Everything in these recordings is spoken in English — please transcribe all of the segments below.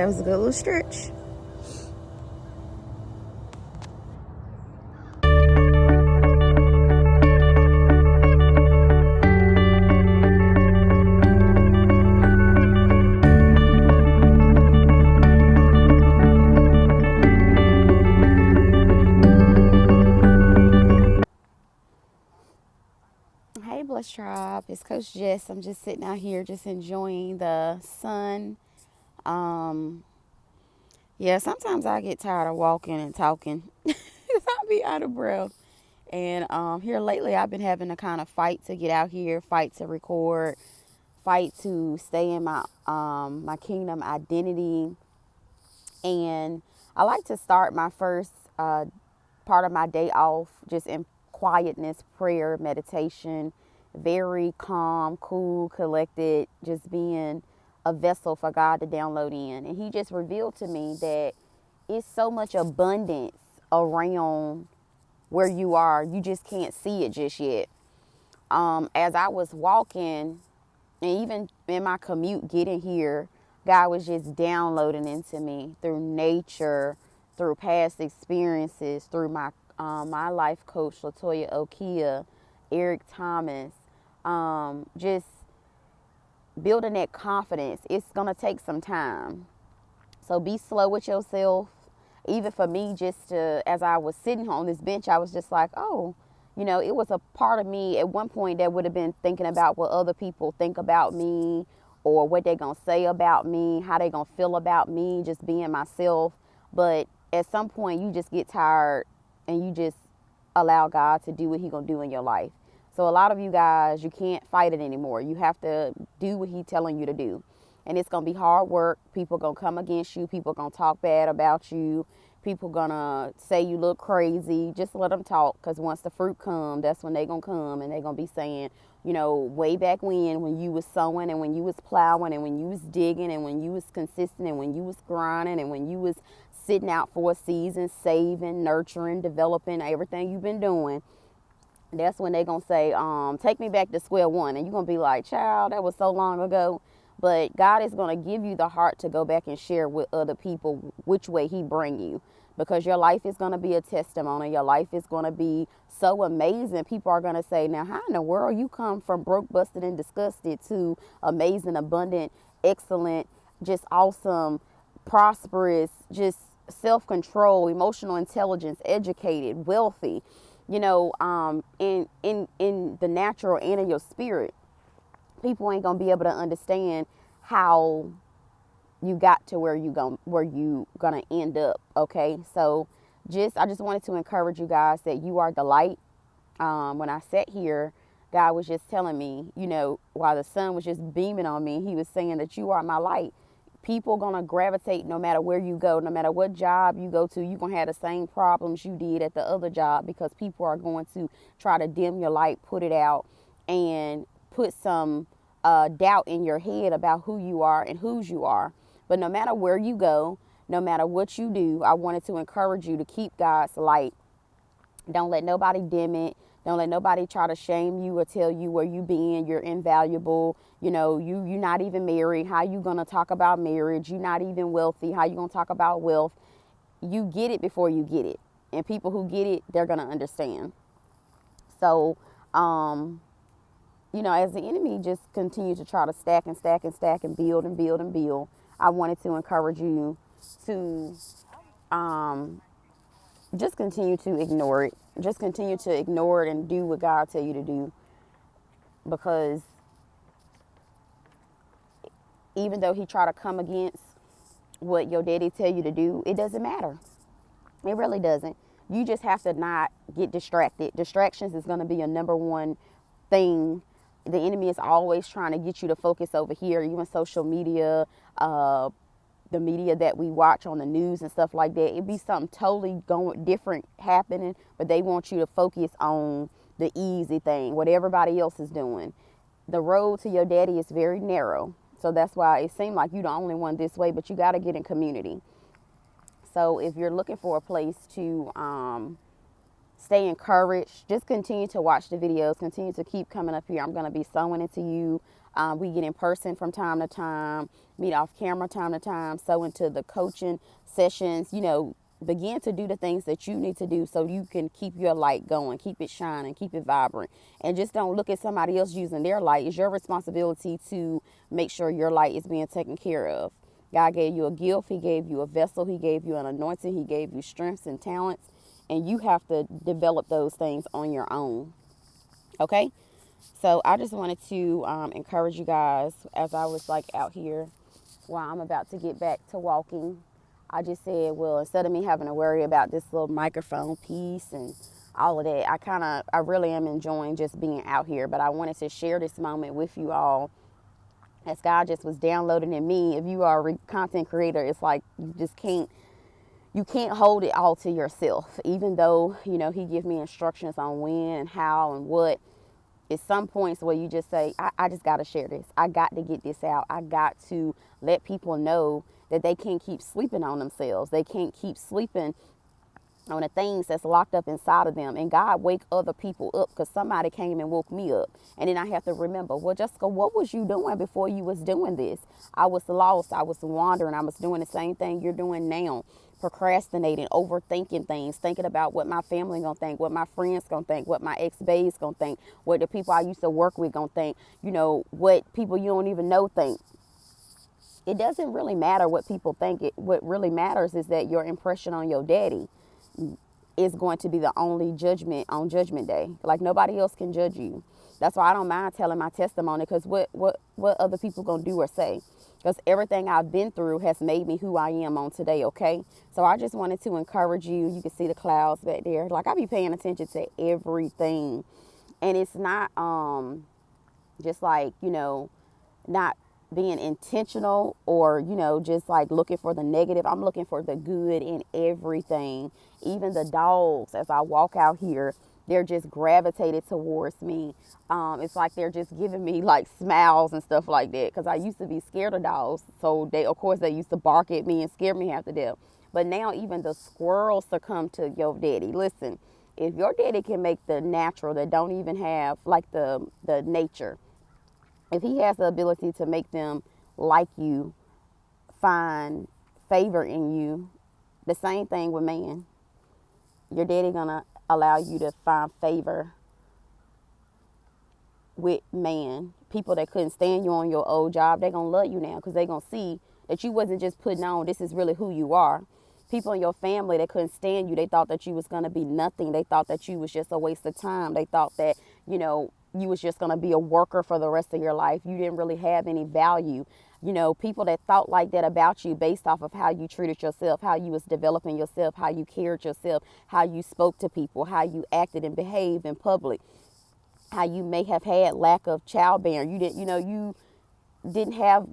That was a good little stretch. Hey, Bless Tribe. It's Coach Jess. I'm just sitting out here just enjoying the sun. Um, yeah, sometimes I get tired of walking and talking. I'll be out of breath. And here lately, I've been having to kind of fight to get out here, fight to record, fight to stay in my kingdom identity. And I like to start my first part of my day off just in quietness, prayer, meditation, very calm, cool, collected, just being a vessel for God to download in. And He just revealed to me that it's so much abundance around where you are. You just can't see it just yet. As I was walking, and even in my commute getting here, God was just downloading into me through nature, through past experiences, through my life coach Latoya Okia, Eric Thomas, just building that confidence. It's gonna take some time, so be slow with yourself. Even for me, just to, as I was sitting on this bench, I was just like, oh, it was a part of me at one point that would have been thinking about what other people think about me, or what they're going to say about me, how they're going to feel about me, just being myself. But at some point, you just get tired and you just allow God to do what He's going to do in your life. So a lot of you guys, you can't fight it anymore. You have to do what He's telling you to do. And it's going to be hard work. People going to come against you. People going to talk bad about you. People going to say you look crazy. Just let them talk, because once the fruit come, that's when they going to come, and they going to be saying, way back when you was sowing, and when you was plowing, and when you was digging, and when you was consistent, and when you was grinding, and when you was sitting out for a season, saving, nurturing, developing, everything you've been doing, that's when they going to say, take me back to square one. And you're going to be like, child, that was so long ago. But God is going to give you the heart to go back and share with other people which way He bring you, because your life is going to be a testimony. Your life is going to be so amazing. People are going to say, now, how in the world you come from broke, busted, and disgusted to amazing, abundant, excellent, just awesome, prosperous, just self-control, emotional intelligence, educated, wealthy, in the natural and in your spirit. People ain't gonna be able to understand how you got to where you gonna end up. Okay, so I just wanted to encourage you guys that you are the light. When I sat here, God was just telling me, while the sun was just beaming on me, He was saying that you are my light. People gonna gravitate no matter where you go, no matter what job you go to. You're gonna have the same problems you did at the other job, because people are going to try to dim your light, put it out, and put some doubt in your head about who you are and whose you are. But no matter where you go, no matter what you do, I wanted to encourage you to keep God's light. Don't let nobody dim it. Don't let nobody try to shame you or tell you where you been. You're invaluable. You're not even married. How you gonna talk about marriage? You're not even wealthy. How you gonna talk about wealth? You get it before you get it. And people who get it, they're gonna understand. So, as the enemy just continue to try to stack and stack and stack and build and build and build, I wanted to encourage you to just continue to ignore it. Just continue to ignore it and do what God tell you to do. Because even though He try to come against what your daddy tell you to do, it doesn't matter. It really doesn't. You just have to not get distracted. Distractions is going to be your number one thing. The enemy is always trying to get you to focus over here, even social media, the media that we watch on the news and stuff like that. It'd be something totally different happening, but they want you to focus on the easy thing, what everybody else is doing. The road to your daddy is very narrow. So that's why it seemed like you're the only one this way, but you got to get in community. So if you're looking for a place to stay encouraged, just continue to watch the videos, continue to keep coming up here. I'm going to be sewing into you. We get in person from time to time, meet off camera time to time, so into the coaching sessions, begin to do the things that you need to do so you can keep your light going, keep it shining, keep it vibrant. And just don't look at somebody else using their light. It's your responsibility to make sure your light is being taken care of. God gave you a gift. He gave you a vessel. He gave you an anointing. He gave you strengths and talents. And you have to develop those things on your own. Okay? So I just wanted to encourage you guys as I was like out here while I'm about to get back to walking. I just said, well, instead of me having to worry about this little microphone piece and all of that, I really am enjoying just being out here. But I wanted to share this moment with you all as God just was downloading in me. If you are a content creator, it's like you can't hold it all to yourself. Even though, he gives me instructions on when and how and what, at some points where you just say, I just got to share this. I got to get this out. I got to let people know that they can't keep sleeping on themselves. They can't keep sleeping on the things that's locked up inside of them. And God wake other people up, because somebody came and woke me up. And then I have to remember, well, Jessica, what was you doing before you was doing this? I was lost. I was wandering. I was doing the same thing you're doing now. Procrastinating, overthinking things, thinking about what my family gonna think, what my friends gonna think, what my ex-babes gonna think, what the people I used to work with gonna think, what people you don't even know think. It doesn't really matter what people think. What really matters is that your impression on your daddy is going to be the only judgment on Judgment Day. Like, nobody else can judge you. That's why I don't mind telling my testimony, because what other people gonna do or say? Because everything I've been through has made me who I am on today, okay? So I just wanted to encourage you. You can see the clouds back there. Like, I be paying attention to everything. And it's not just like, not being intentional or, just like looking for the negative. I'm looking for the good in everything. Even the dogs, as I walk out here, they're just gravitated towards me. It's like they're just giving me like smiles and stuff like that. Because I used to be scared of dogs. So they used to bark at me and scare me half to death. But now even the squirrels succumb to your daddy. Listen, if your daddy can make the natural that don't even have like the nature, if he has the ability to make them like you, find favor in you, the same thing with man. Your daddy gonna allow you to find favor with man. People that couldn't stand you on your old job, they gonna love you now, because they gonna see that you wasn't just putting on, this is really who you are. People in your family that couldn't stand you, they thought that you was gonna be nothing. They thought that you was just a waste of time. They thought that, you was just gonna be a worker for the rest of your life. You didn't really have any value. People that thought like that about you based off of how you treated yourself, how you was developing yourself, how you cared yourself, how you spoke to people, how you acted and behaved in public, how you may have had lack of childbearing. You didn't have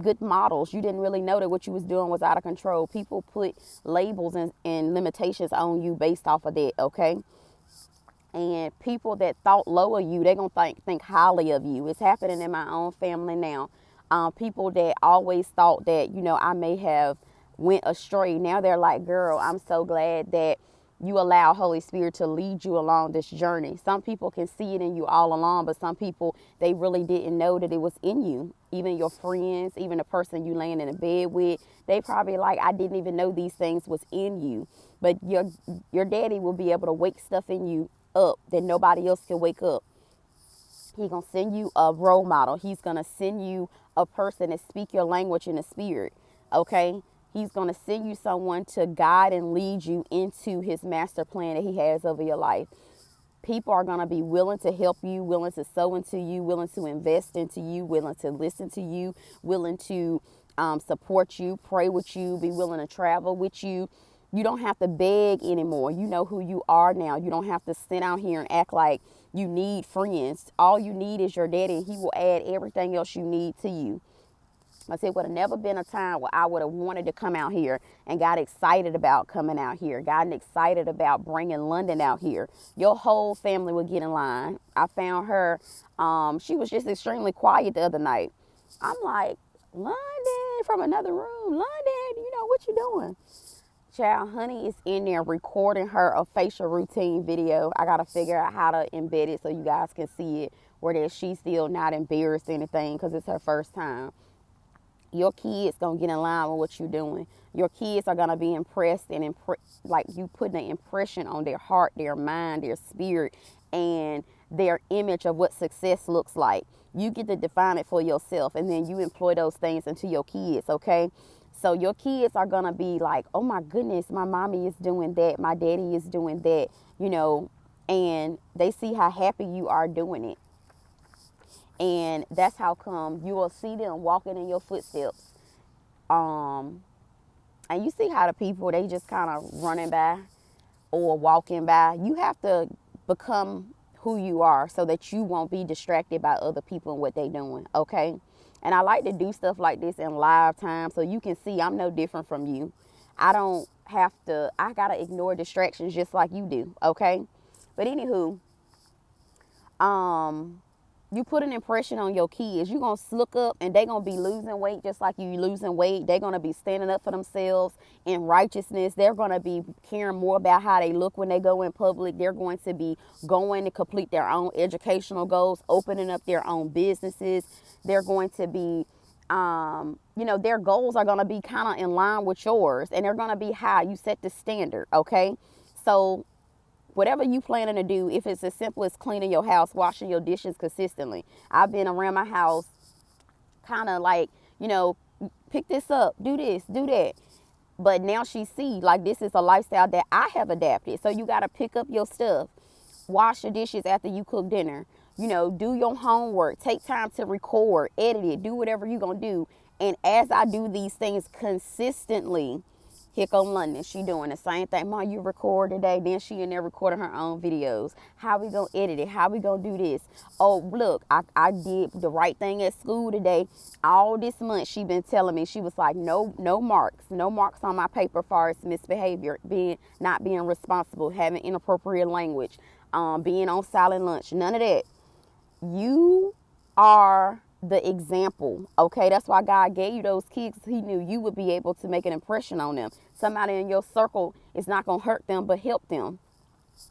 good models. You didn't really know that what you was doing was out of control. People put labels and limitations on you based off of that, okay? And people that thought low of you, they're going to think highly of you. It's happening in my own family now. People that always thought that, I may have went astray. Now they're like, girl, I'm so glad that you allow Holy Spirit to lead you along this journey. Some people can see it in you all along, but some people, they really didn't know that it was in you. Even your friends, even the person you laying in a bed with, they probably like, I didn't even know these things was in you. But your daddy will be able to wake stuff in you up that nobody else can wake up. He's going to send you a role model. He's going to send you a person that speak your language in the spirit, okay? He's going to send you someone to guide and lead you into his master plan that he has over your life. People are going to be willing to help you, willing to sow into you, willing to invest into you, willing to listen to you, willing to support you, pray with you, be willing to travel with you. You don't have to beg anymore. You know who you are now. You don't have to sit out here and act like you need friends. All you need is your daddy, and he will add everything else you need to you. I said, would have never been a time where I would have wanted to come out here and got excited about coming out here, gotten excited about bringing London out here. Your whole family would get in line. I found her. She was just extremely quiet the other night. I'm like, London, from another room. London, what you doing? Child, honey is in there recording her a facial routine video. I gotta figure out how to embed it so you guys can see it, where that she's still not embarrassed or anything because it's her first time. Your kids gonna get in line with what you're doing. Your kids are gonna be impressed and like you putting an impression on their heart, their mind, their spirit, and their image of what success looks like. You get to define it for yourself, and then you employ those things into your kids. Okay, so your kids are gonna be like, oh my goodness, my mommy is doing that, my daddy is doing that, you know, and they see how happy you are doing it. And that's how come you will see them walking in your footsteps. And you see how the people, they just kind of running by or walking by. You have to become who you are so that you won't be distracted by other people and what they doing, okay? And I like to do stuff like this in live time so you can see I'm no different from you. I gotta ignore distractions just like you do, okay? But anywho, you put an impression on your kids. You're going to look up and they're going to be losing weight just like you losing weight. They're going to be standing up for themselves in righteousness. They're going to be caring more about how they look when they go in public. They're going to be going to complete their own educational goals, opening up their own businesses. They're going to be, their goals are going to be kind of in line with yours, and they're going to be high. You set the standard, okay? So whatever you planning to do, if it's as simple as cleaning your house, washing your dishes consistently. I've been around my house kind of like, pick this up, do this, do that. But now she see like this is a lifestyle that I have adapted. So you got to pick up your stuff, wash your dishes after you cook dinner, do your homework, take time to record, edit it, do whatever you're going to do. And as I do these things consistently, here come London. She doing the same thing. Mom, you record today. Then she in there recording her own videos. How we gonna edit it? How we gonna do this? Oh, look, I did the right thing at school today. All this month she been telling me, she was like, no marks on my paper as far as misbehavior, not being responsible, having inappropriate language, being on silent lunch, none of that. You are the example, okay? That's why God gave you those kids. He knew you would be able to make an impression on them. Somebody in your circle is not going to hurt them, but help them.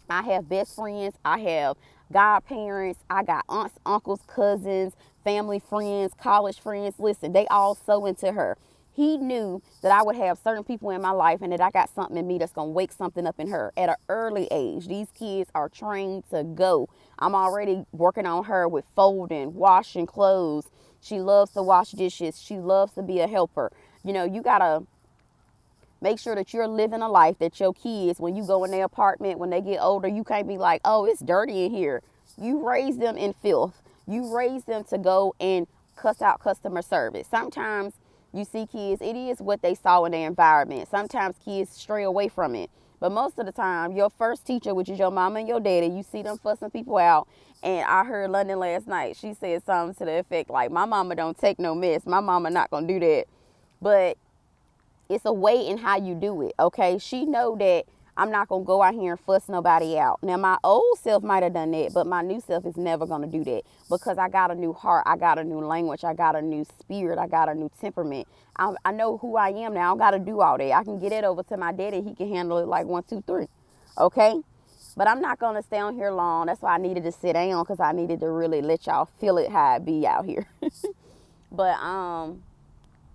I have best friends. I have godparents. I got aunts, uncles, cousins, family friends, college friends. Listen, they all so into her. He knew that I would have certain people in my life and that I got something in me that's going to wake something up in her at an early age. These kids are trained to go. I'm already working on her with folding, washing clothes. She loves to wash dishes. She loves to be a helper. You got to make sure that you're living a life that your kids, when you go in their apartment, when they get older, you can't be like, oh, it's dirty in here. You raise them in filth. You raise them to go and cuss out customer service. Sometimes you see kids, it is what they saw in their environment. Sometimes kids stray away from it. But most of the time, your first teacher, which is your mama and your daddy, you see them fussing people out. And I heard London last night. She said something to the effect like, my mama don't take no mess. My mama not going to do that. But it's a way in how you do it, okay? She know that I'm not going to go out here and fuss nobody out. Now, my old self might have done that, but my new self is never going to do that because I got a new heart. I got a new language. I got a new spirit. I got a new temperament. I know who I am now. I don't got to do all that. I can get it over to my daddy. He can handle it like 1, 2, 3, okay? But I'm not going to stay on here long. That's why I needed to sit down because I needed to really let y'all feel it how it be out here. But,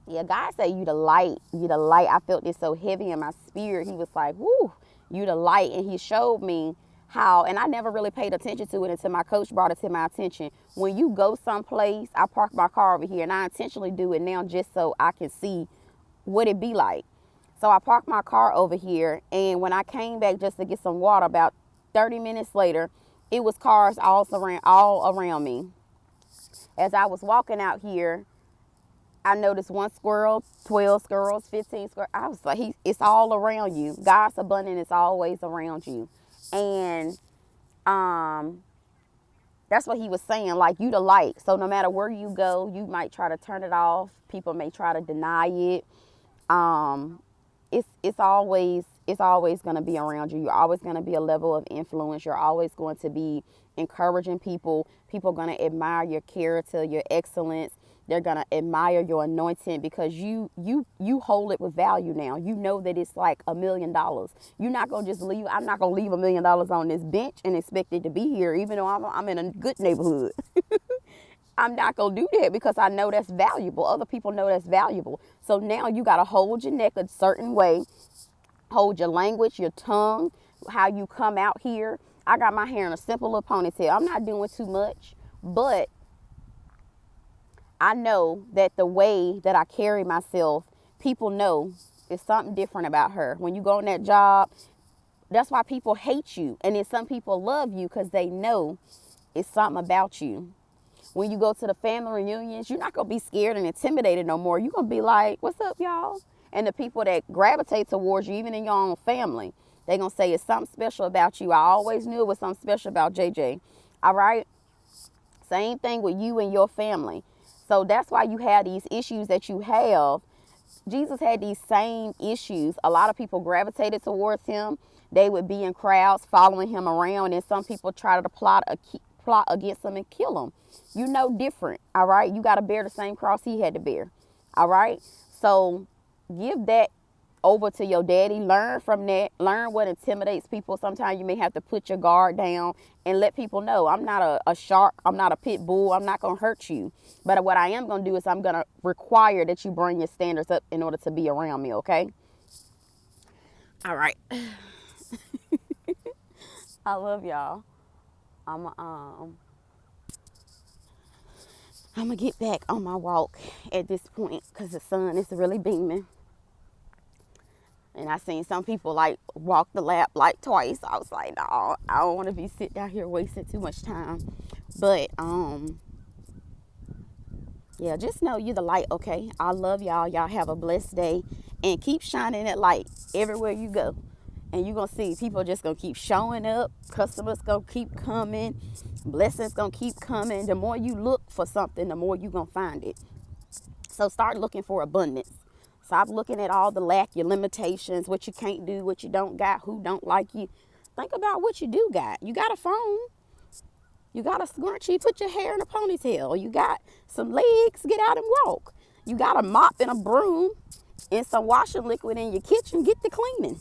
yeah, God said you the light. You the light. I felt this so heavy in my spirit. He was like, whoo, you the light. And he showed me how, and I never really paid attention to it until my coach brought it to my attention. When you go someplace, I park my car over here, and I intentionally do it now just so I can see what it be like. So I parked my car over here, and when I came back just to get some water, about 30 minutes later, it was cars all around me. As I was walking out here, I noticed 1 squirrel, 12 squirrels, 15 squirrels. I was like, it's all around you. God's abundance is always around you. And that's what he was saying, like you the light. So no matter where you go, you might try to turn it off. People may try to deny it. It's always going to be around you. You're always going to be a level of influence. You're always going to be encouraging people. People are going to admire your character, your excellence. They're gonna admire your anointing because you hold it with value now. You know that it's like $1,000,000. You're not gonna just leave. I'm not gonna leave $1,000,000 on this bench and expect it to be here, even though I'm in a good neighborhood. I'm not gonna do that because I know that's valuable. Other people know that's valuable. So now you gotta hold your neck a certain way, hold your language, your tongue, how you come out here. I got my hair in a simple little ponytail. I'm not doing too much, but I know that the way that I carry myself, people know it's something different about her. When you go on that job, that's why people hate you. And then some people love you because they know it's something about you. When you go to the family reunions, you're not going to be scared and intimidated no more. You're going to be like, what's up, y'all? And the people that gravitate towards you, even in your own family, they're going to say it's something special about you. I always knew it was something special about JJ. All right? Same thing with you and your family. So that's why you have these issues that you have. Jesus had these same issues. A lot of people gravitated towards him. They would be in crowds following him around, and some people try to plot against him and kill him. You know different, all right? You got to bear the same cross he had to bear, all right? So give that over to your daddy. Learn from that. Learn what intimidates people. Sometimes you may have to put your guard down and let people know I'm not a shark. I'm not a pit bull. I'm not going to hurt you. But what I am going to do is I'm going to require that you bring your standards up in order to be around me, okay? All right. I love y'all. I'm going to get back on my walk at this point because the sun is really beaming. And I seen some people like walk the lap like twice. I was like, no, I don't want to be sitting down here wasting too much time. But yeah, just know you're the light, okay? I love y'all. Y'all have a blessed day and keep shining that light everywhere you go. And you're going to see people just going to keep showing up. Customers going to keep coming. Blessings going to keep coming. The more you look for something, the more you're going to find it. So start looking for abundance. Stop looking at all the lack, your limitations, what you can't do, what you don't got, who don't like you. Think about what you do got. You got a phone. You got a scrunchie, put your hair in a ponytail. You got some legs, get out and walk. You got a mop and a broom and some washing liquid in your kitchen, get to cleaning.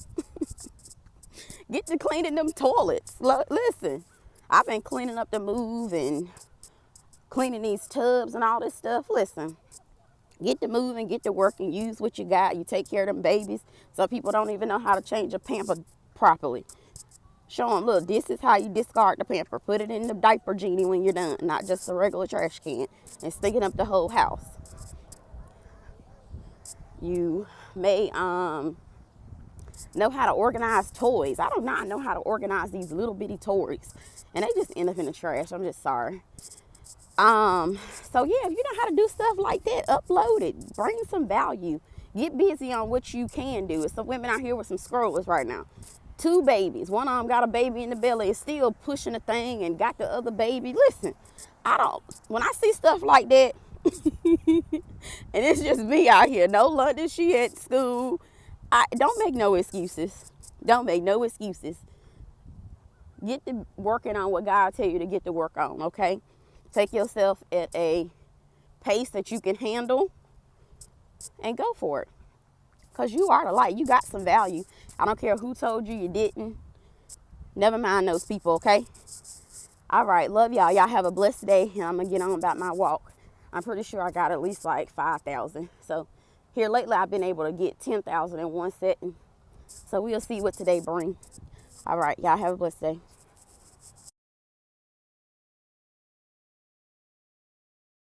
Get to cleaning them toilets. Listen, I've been cleaning up the move and cleaning these tubs and all this stuff. Listen. Get to moving, get to working, use what you got. You take care of them babies. Some people don't even know how to change a pamper properly. Show them, look, this is how you discard the pamper. Put it in the diaper genie when you're done, not just a regular trash can and sticking up the whole house. You may know how to organize toys. I do not know how to organize these little bitty toys. And they just end up in the trash. I'm just sorry. So yeah, if you know how to do stuff like that, upload it, bring some value, get busy on what you can do. There's some women out here with some strollers right now, 2 babies. One of them got a baby in the belly, is still pushing the thing and got the other baby. Listen, when I see stuff like that, and it's just me out here, no London, she at school. Don't make no excuses. Don't make no excuses. Get to working on what God tell you to get to work on, okay? Take yourself at a pace that you can handle and go for it. Because you are the light. You got some value. I don't care who told you didn't. Never mind those people, okay? All right. Love y'all. Y'all have a blessed day. And I'm going to get on about my walk. I'm pretty sure I got at least like 5,000. So here lately I've been able to get 10,000 in one setting. So we'll see what today brings. All right. Y'all have a blessed day.